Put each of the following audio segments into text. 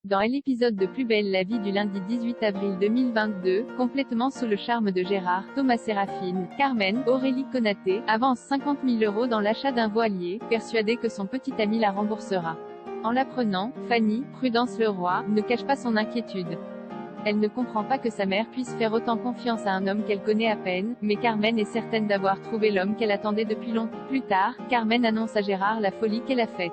Dans l'épisode de Plus belle la vie du lundi 18 avril 2022, complètement sous le charme de Gérard, Thomas Séraphine, Carmen, Aurélie Konaté, avance 50 000 € dans l'achat d'un voilier, persuadée que son petit ami la remboursera. En l'apprenant, Fanny, Prudence Leroy, ne cache pas son inquiétude. Elle ne comprend pas que sa mère puisse faire autant confiance à un homme qu'elle connaît à peine, mais Carmen est certaine d'avoir trouvé l'homme qu'elle attendait depuis longtemps. Plus tard, Carmen annonce à Gérard la folie qu'elle a faite.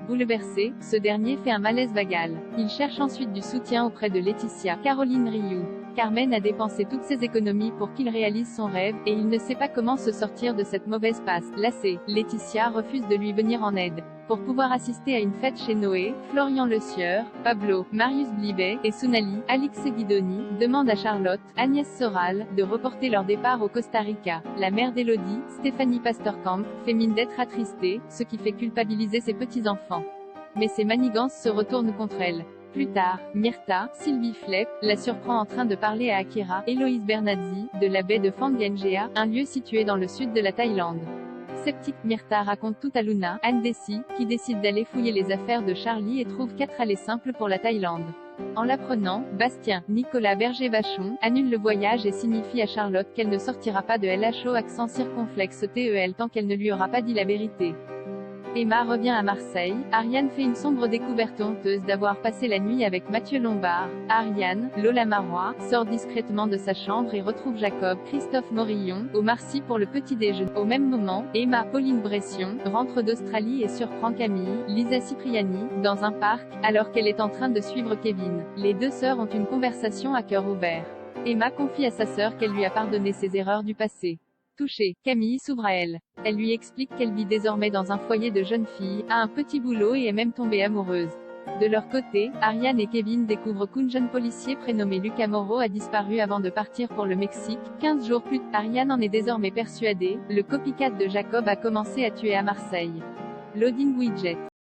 Bouleversé, ce dernier fait un malaise vagal. Il cherche ensuite du soutien auprès de Laetitia, Caroline Rioux. Carmen a dépensé toutes ses économies pour qu'il réalise son rêve, et il ne sait pas comment se sortir de cette mauvaise passe. Lassée, Laetitia refuse de lui venir en aide. Pour pouvoir assister à une fête chez Noé, Florian Le Sieur, Pablo, Marius Blibet, et Sounali, Alix Guidoni, demandent à Charlotte, Agnès Soral, de reporter leur départ au Costa Rica. La mère d'Élodie, Stéphanie Pasterkamp, fait mine d'être attristée, ce qui fait culpabiliser ses petits-enfants. Mais ses manigances se retournent contre elle. Plus tard, Myrtha, Sylvie Flepp, la surprend en train de parler à Akira, Héloïse Bernazzi, de la baie de Phang-Nga, un lieu situé dans le sud de la Thaïlande. Sceptique, Myrtha raconte tout à Luna, Anne Dessy, qui décide d'aller fouiller les affaires de Charlie et trouve 4 allées simples pour la Thaïlande. En l'apprenant, Bastien, Nicolas Berger-Vachon, annule le voyage et signifie à Charlotte qu'elle ne sortira pas de LHO accent circonflexe TEL tant qu'elle ne lui aura pas dit la vérité. Emma revient à Marseille. Ariane fait une sombre découverte honteuse d'avoir passé la nuit avec Mathieu Lombard. Ariane, Lola Marois, sort discrètement de sa chambre et retrouve Jacob, Christophe Morillon, au Marcy pour le petit déjeuner. Au même moment, Emma, Pauline Bression, rentre d'Australie et surprend Camille, Lisa Cipriani, dans un parc, alors qu'elle est en train de suivre Kevin. Les deux sœurs ont une conversation à cœur ouvert. Emma confie à sa sœur qu'elle lui a pardonné ses erreurs du passé. Touchée, Camille s'ouvre à elle. Elle lui explique qu'elle vit désormais dans un foyer de jeunes filles, a un petit boulot et est même tombée amoureuse. De leur côté, Ariane et Kevin découvrent qu'un jeune policier prénommé Lucas Moreau a disparu avant de partir pour le Mexique. 15 jours plus tard, Ariane en est désormais persuadée, le copycat de Jacob a commencé à tuer à Marseille. Loading widget.